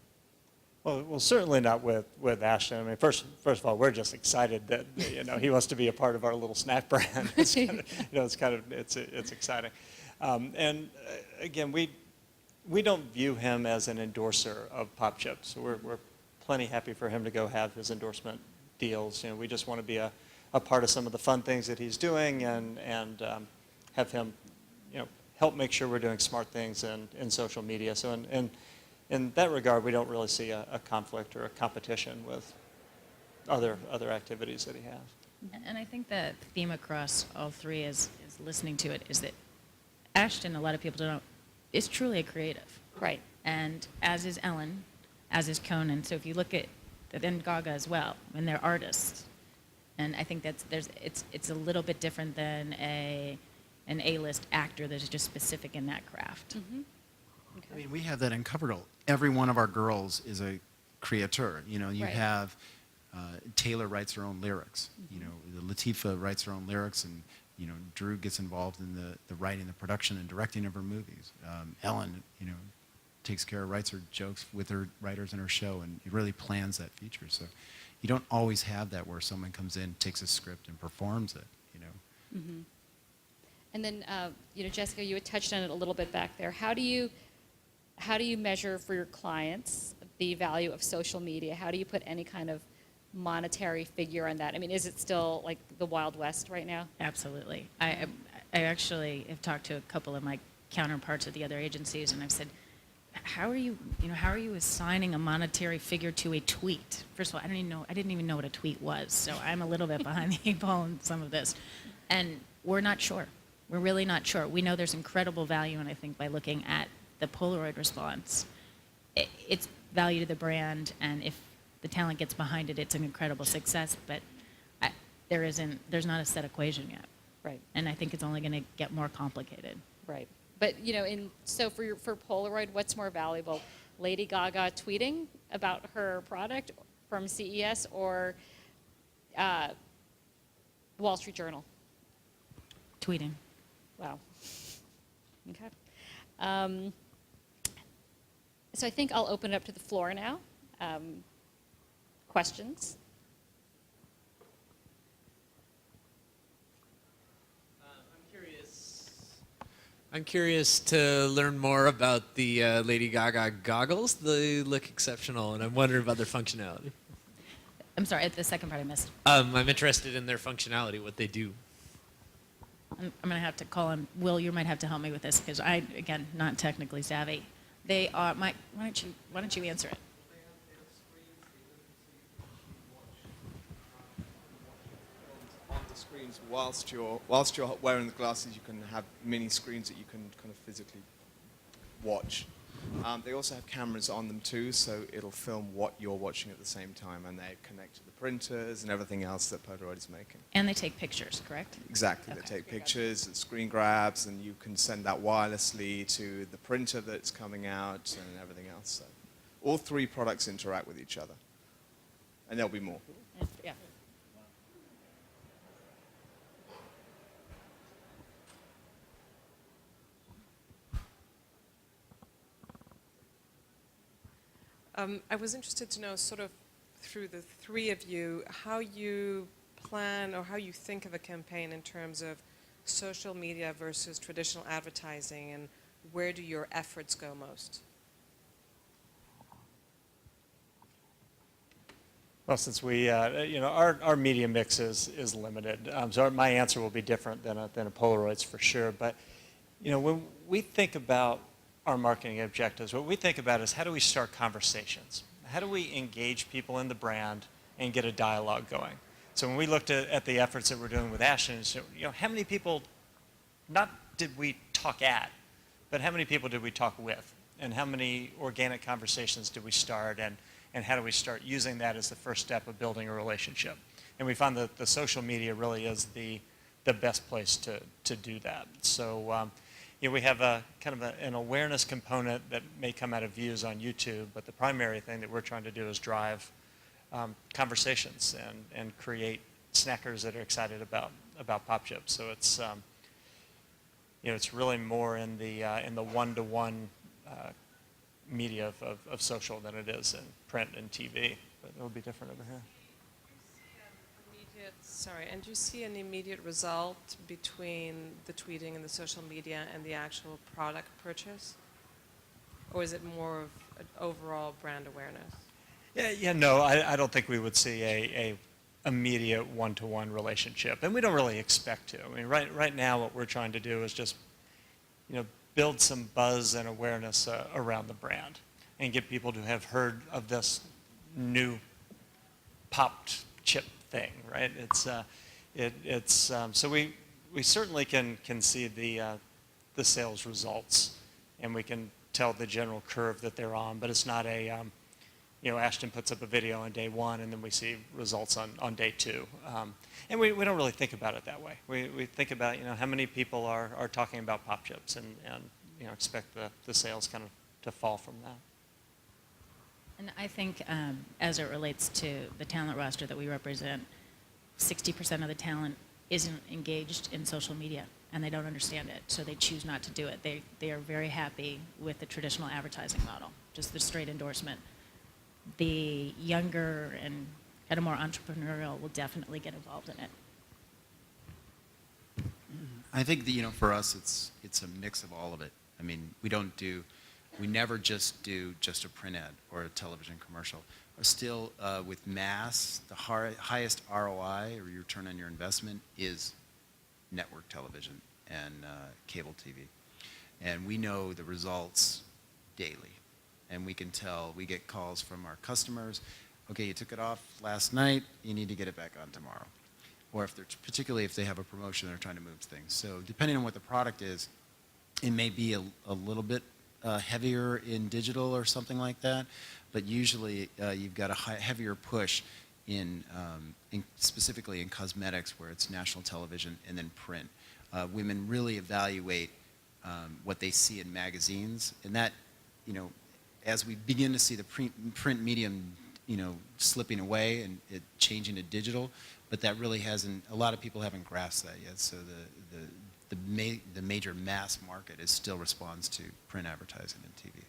Well, certainly not with Ashton. I mean, first of all, we're just excited that he wants to be a part of our little snack brand. It's exciting. And again, we don't view him as an endorser of POPCHIPS. So we're plenty happy for him to go have his endorsement deals. We just want to be a part of some of the fun things that he's doing, and have him help make sure we're doing smart things in social media. So in that regard, we don't really see a conflict or a competition with other activities that he has. And I think the theme across all three is listening to it is that Ashton, a lot of people don't know, is truly a creative. Right. And as is Ellen, as is Conan. So if you look at, then Gaga as well, and they're artists. And I think it's a little bit different than an A-list actor that is just specific in that craft. Mm-hmm. Okay. I mean, we have that in CoverGirl. Every one of our girls is a creator. You Right. have Taylor writes her own lyrics. Latifah writes her own lyrics, and Drew gets involved in the writing, the production, and directing of her movies. Ellen, takes care of, writes her jokes with her writers in her show, and really plans that feature. So you don't always have that where someone comes in, takes a script, and performs it. Mm-hmm. And then, Jessica, you had touched on it a little bit back there. How do you measure for your clients the value of social media? How do you put any kind of monetary figure on that? I mean, is it still like the Wild West right now? Absolutely. I actually have talked to a couple of my counterparts at the other agencies, and I've said, how are you assigning a monetary figure to a tweet? First of all, I didn't even know what a tweet was, so I'm a little bit behind the eight ball on some of this. And we're not sure. We're really not sure. We know there's incredible value, and I think by looking at the Polaroid response, it's value to the brand, and if the talent gets behind it, it's an incredible success, but there's not a set equation yet. Right. And I think it's only going to get more complicated. Right. But, so for Polaroid, what's more valuable? Lady Gaga tweeting about her product from CES, or Wall Street Journal? Tweeting. Wow. Okay. So I think I'll open it up to the floor now. Questions? I'm curious to learn more about the Lady Gaga goggles. They look exceptional, and I'm wondering about their functionality. I'm sorry, the second part I missed. I'm interested in their functionality, what they do. I'm going to have to call him. Will, you might have to help me with this, because I, again, not technically savvy. They are, why don't you answer it? On the screens, whilst you're wearing the glasses, you can have mini screens that you can kind of physically watch. They also have cameras on them too, so it'll film what you're watching at the same time, and they connect to the printers and everything else that Polaroid is making. And they take pictures, correct? Exactly. Okay. They take pictures and screen grabs, and you can send that wirelessly to the printer that's coming out and everything else. So all three products interact with each other, and there'll be more. Yeah. I was interested to know, sort of through the three of you, how you plan or how you think of a campaign in terms of social media versus traditional advertising, and where do your efforts go most? Well, since we, our media mix is limited, so my answer will be different than a Polaroid's for sure. But, when we think about our marketing objectives, what we think about is how do we start conversations? How do we engage people in the brand and get a dialogue going? So when we looked at the efforts that we're doing with Ashton, so, how many people, not did we talk at, but how many people did we talk with? And how many organic conversations did we start? And how do we start using that as the first step of building a relationship? And we found that the social media really is the best place to do that. So we have a kind of an awareness component that may come out of views on YouTube, but the primary thing that we're trying to do is drive conversations and create snackers that are excited about POPCHIPS. So it's it's really more in the one-to-one media of social than it is in print and TV. But it'll be different over here. And do you see an immediate result between the tweeting and the social media and the actual product purchase? Or is it more of an overall brand awareness? No, I don't think we would see a immediate one-to-one relationship, and we don't really expect to. I mean, right now what we're trying to do is just, build some buzz and awareness around the brand, and get people to have heard of this new popped chip thing, right? So we certainly can see the sales results, and we can tell the general curve that they're on, but it's not a Ashton puts up a video on day one and then we see results on day two. And we don't really think about it that way. We think about how many people are talking about POPCHIPS and expect the sales kind of to fall from that. And I think as it relates to the talent roster that we represent, 60% of the talent isn't engaged in social media and they don't understand it, so they choose not to do it. They are very happy with the traditional advertising model, just the straight endorsement. The younger and kind of more entrepreneurial will definitely get involved in it. I think that, for us, it's a mix of all of it. I mean, we never just do just a print ad or a television commercial. We're still, with mass, the highest ROI, or return on your investment, is network television and cable TV. And we know the results daily. And we can tell, we get calls from our customers, okay, you took it off last night, you need to get it back on tomorrow. Or particularly if they have a promotion, they're trying to move things. So depending on what the product is, it may be a little bit heavier in digital or something like that, but usually you've got a heavier push in specifically in cosmetics, where it's national television and then print. Women really evaluate what they see in magazines, and that, as we begin to see the print medium, slipping away and it changing to digital, but that really a lot of people haven't grasped that yet. So the major mass market still responds to print advertising and TV.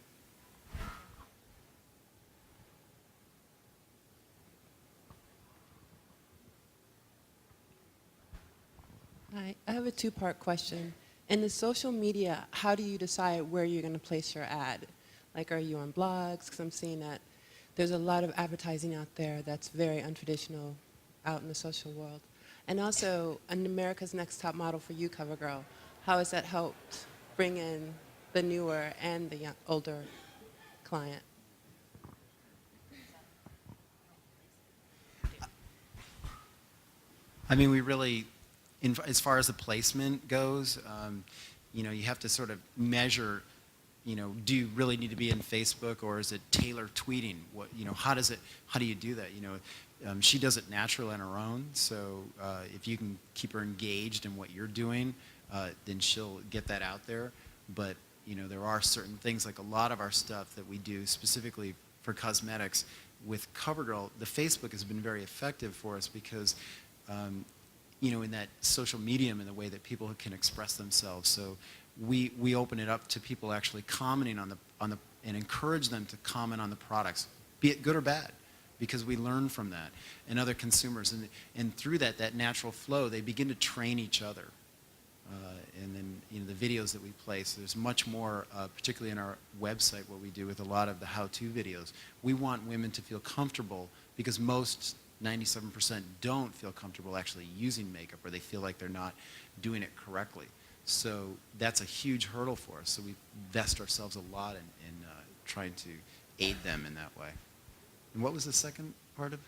Hi, I have a two-part question. In the social media, how do you decide where you're going to place your ad? Like, are you on blogs? Because I'm seeing that there's a lot of advertising out there that's very untraditional out in the social world. And also, an America's Next Top Model for you, CoverGirl, how has that helped bring in the newer and the older client? I mean, we really, as far as the placement goes, you have to sort of measure, do you really need to be in Facebook, or is it tailor tweeting? What, how do you do that? She does it naturally on her own, so if you can keep her engaged in what you're doing, then she'll get that out there. But, there are certain things, like a lot of our stuff that we do specifically for cosmetics with CoverGirl, the Facebook has been very effective for us because, in that social medium and the way that people can express themselves. So we open it up to people actually commenting on the and encourage them to comment on the products, be it good or bad, because we learn from that and other consumers. And through that natural flow, they begin to train each other. And then the videos that we place, there's much more, particularly in our website, what we do with a lot of the how-to videos. We want women to feel comfortable, because most 97% don't feel comfortable actually using makeup, or they feel like they're not doing it correctly. So that's a huge hurdle for us. So we invest ourselves a lot in trying to aid them in that way. And what was the second part of?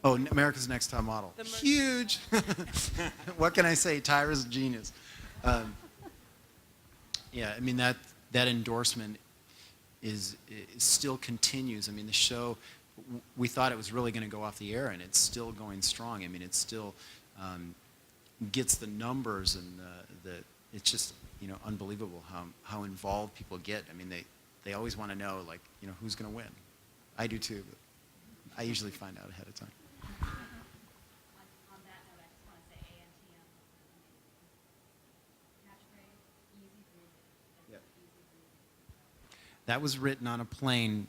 Oh, America's Next Top Model. Huge. What can I say? Tyra's a genius. Yeah, I mean, that endorsement is still continues. I mean, the show, we thought it was really going to go off the air, and it's still going strong. I mean, it still gets the numbers, and it's just, unbelievable how involved people get. I mean, they always want to know, like, who's going to win. I do too, but I usually find out ahead of time. That was written on a plane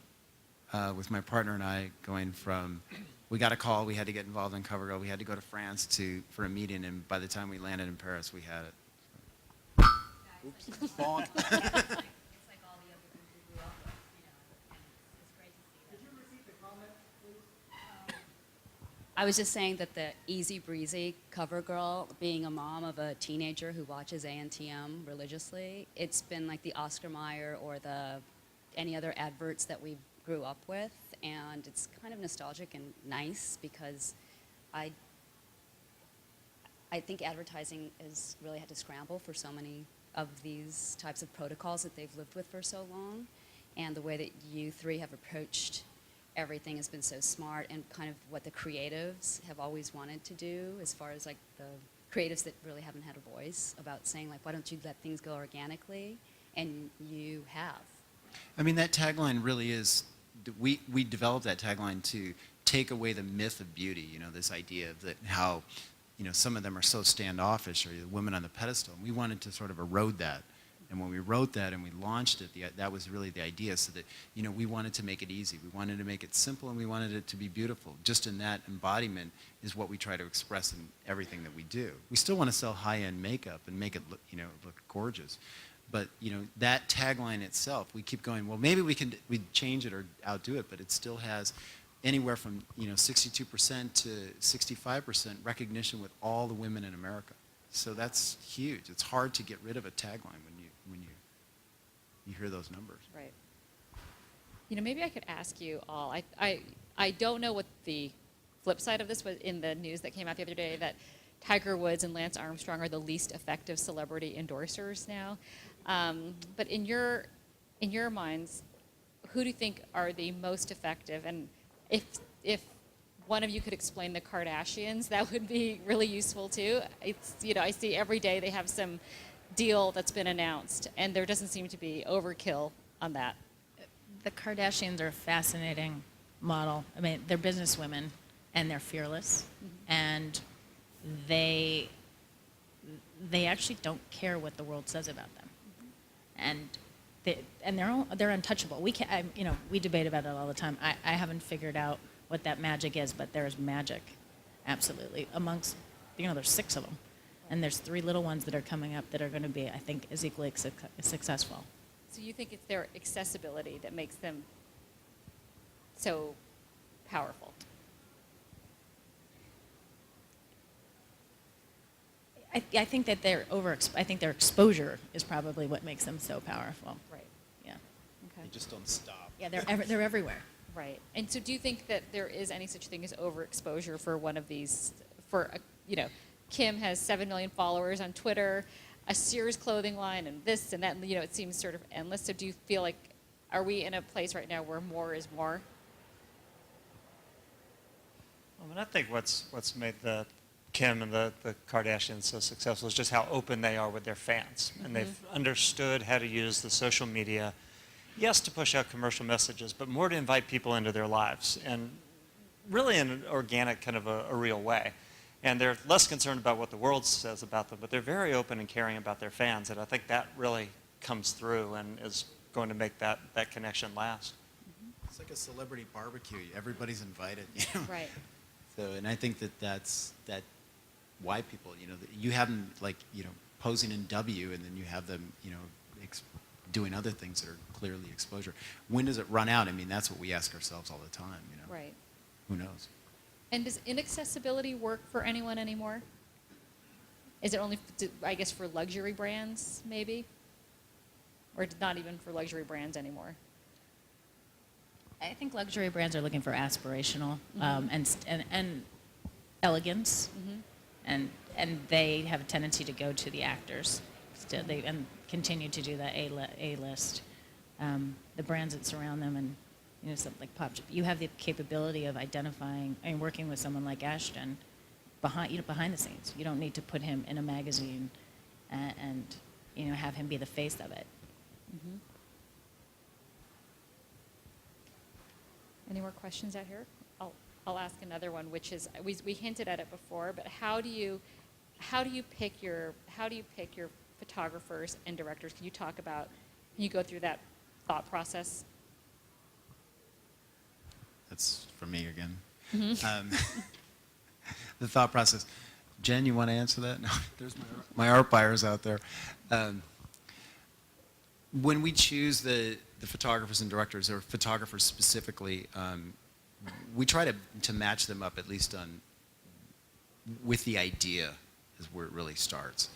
with my partner and I going from, we got a call, we had to get involved in CoverGirl, we had to go to France for a meeting, and by the time we landed in Paris, we had it. Oops. Bonk. I was just saying that the easy breezy cover girl, being a mom of a teenager who watches ANTM religiously, it's been like the Oscar Mayer or any other adverts that we grew up with, and it's kind of nostalgic and nice because I think advertising has really had to scramble for so many of these types of protocols that they've lived with for so long, and the way that you three have approached everything has been so smart, and kind of what the creatives have always wanted to do, as far as like the creatives that really haven't had a voice about saying, like, why don't you let things go organically, and you have. I mean, that tagline really is, we developed that tagline to take away the myth of beauty, this idea of that how, some of them are so standoffish, or the women on the pedestal. And we wanted to sort of erode that. And when we wrote that and we launched it, that was really the idea, so that, we wanted to make it easy. We wanted to make it simple, and we wanted it to be beautiful. Just in that embodiment is what we try to express in everything that we do. We still want to sell high-end makeup and make it look, look gorgeous. But, that tagline itself, we keep going, well, maybe we change it or outdo it, but it still has anywhere from, 62% to 65% recognition with all the women in America. So that's huge. It's hard to get rid of a tagline when you hear those numbers. Right. Maybe I could ask you all, I don't know what the flip side of this was in the news that came out the other day, that Tiger Woods and Lance Armstrong are the least effective celebrity endorsers now. But in your minds, who do you think are the most effective? And if one of you could explain the Kardashians, that would be really useful too. It's, I see every day they have some deal that's been announced, and there doesn't seem to be overkill on that. The Kardashians are a fascinating model. I mean, they're businesswomen, and they're fearless, and they actually don't care what the world says about them, and they're untouchable. We debate about it all the time. I haven't figured out what that magic is, but there is magic, absolutely, amongst, there's 6 of them, and there's 3 little ones that are coming up that are going to be, I think, as equally successful. So you think it's their accessibility that makes them so powerful? I think that I think their exposure is probably what makes them so powerful. Right. Yeah. They just don't stop. Yeah, they're everywhere. Right. And so do you think that there is any such thing as overexposure for one of these, Kim has 7 million followers on Twitter, a Sears clothing line, and this and that, and, it seems sort of endless. So do you feel like, are we in a place right now where more is more? I think what's made the Kim and the Kardashians so successful is just how open they are with their fans. And they've understood how to use the social media, yes, to push out commercial messages, but more to invite people into their lives, and really in an organic, kind of a real way. And they're less concerned about what the world says about them, but they're very open and caring about their fans, and I think that really comes through and is going to make that connection last. It's like a celebrity barbecue. Everybody's invited. Right. So, and I think that's why people, you have them posing in W, and then you have them, doing other things that are clearly exposure. When does it run out? I mean, that's what we ask ourselves all the time. Right. Who knows? And does inaccessibility work for anyone anymore? Is it only, I guess, for luxury brands, maybe? Or not even for luxury brands anymore? I think luxury brands are looking for aspirational and elegance, and they have a tendency to go to the actors still they and continue to do that A list. The brands that surround them, and something like POPCHIPS, you have the capability of identifying and working with someone like Ashton behind the scenes. You don't need to put him in a magazine and have him be the face of it. Mm-hmm. Any more questions out here? I'll ask another one, which is we hinted at it before, but how do you pick your photographers and directors? Can you go through that thought process? That's for me again. Mm-hmm. The thought process. Jen, you want to answer that? No, there's my art buyers out there. When we choose the photographers and directors, or photographers specifically, we try to match them up at least with the idea is where it really starts.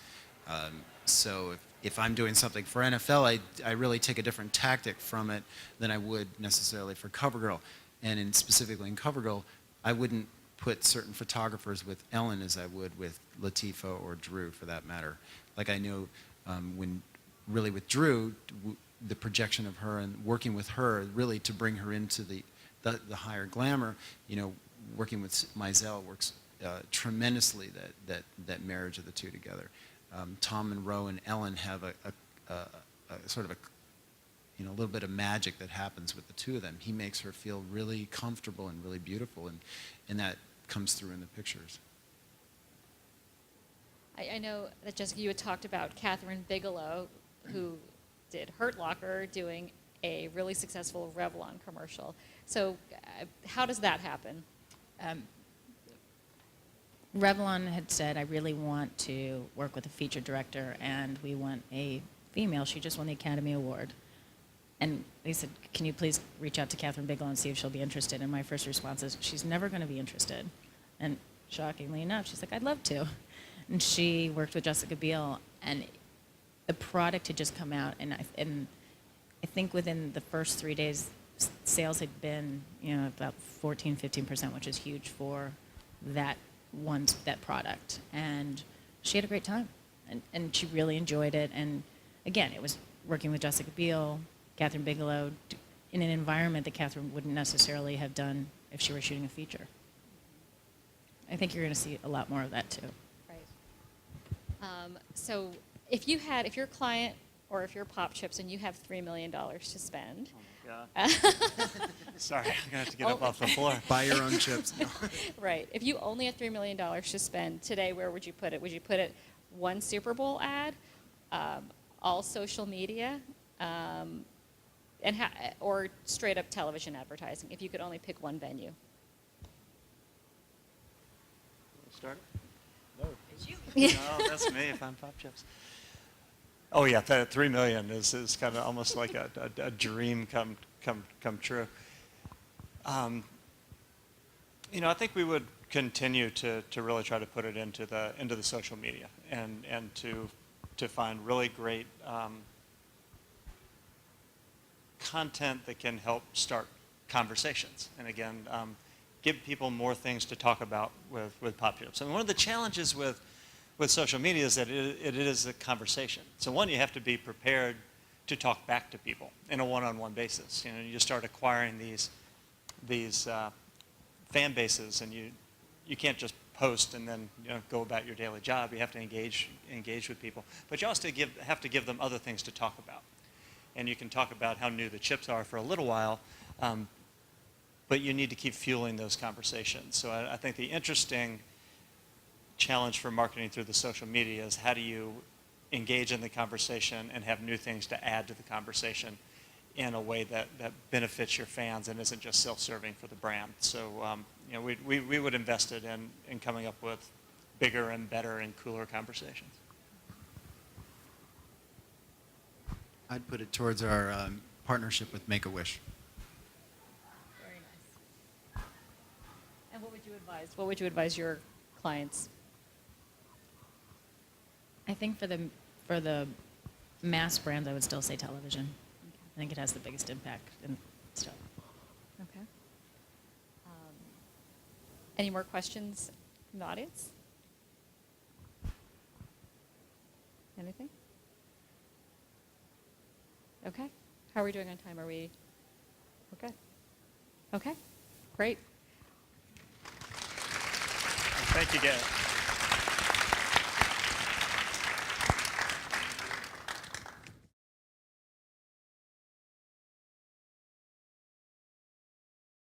So if I'm doing something for NFL, I really take a different tactic from it than I would necessarily for CoverGirl. And specifically in CoverGirl, I wouldn't put certain photographers with Ellen as I would with Latifah or Drew, for that matter. Like I know really with Drew, the projection of her and working with her really to bring her into the higher glamour, working with Mizell works tremendously, that marriage of the two together. Tom Monroe and Ellen have a sort of a little bit of magic that happens with the two of them. He makes her feel really comfortable and really beautiful, and that comes through in the pictures. I know that, Jessica, you had talked about Catherine Bigelow, who did Hurt Locker, doing a really successful Revlon commercial. So how does that happen? Revlon had said, I really want to work with a feature director, and we want a female. She just won the Academy Award. And they said, can you please reach out to Catherine Bigelow and see if she'll be interested? And my first response is, she's never going to be interested. And shockingly enough, she's like, I'd love to. And she worked with Jessica Biel, and the product had just come out, and I think within the first 3 days, sales had been about 14-15%, which is huge for that product. And she had a great time, and she really enjoyed it. And again, it was working with Jessica Biel, Catherine Bigelow, in an environment that Catherine wouldn't necessarily have done if she were shooting a feature. I think you're going to see a lot more of that too. Right. So if you're a client or if you're POPCHIPS and you have $3 million to spend. Oh my God. Sorry, I'm going to have to get up off the floor. Buy your own chips. Right. If you only have $3 million to spend today, where would you put it? Would you put it one Super Bowl ad, all social media, or straight up television advertising, if you could only pick one venue? Start? No. No, that's me if I'm POPCHIPS. Oh yeah, that $3 million is kind of almost like a dream come true. I think we would continue to really try to put it into the social media and to find really great content that can help start conversations. And again, give people more things to talk about with POPCHIPS. And one of the challenges with social media is that it is a conversation. So one, you have to be prepared to talk back to people in a one-on-one basis. You start acquiring these fan bases, and you can't just post and then go about your daily job. You have to engage with people, but you also have to give them other things to talk about. And you can talk about how new the chips are for a little while, but you need to keep fueling those conversations. So I think the interesting challenge for marketing through the social media is how do you engage in the conversation and have new things to add to the conversation in a way that benefits your fans and isn't just self-serving for the brand. So we would invest it in coming up with bigger and better and cooler conversations. I'd put it towards our partnership with Make-A-Wish. Very nice. And what would you advise? What would you advise your clients? I think for the mass brands, I would still say television. Okay. I think it has the biggest impact still. Okay. Any more questions from the audience? Anything? Okay. How are we doing on time? Are we okay? Okay. Great. Thank you, Gail.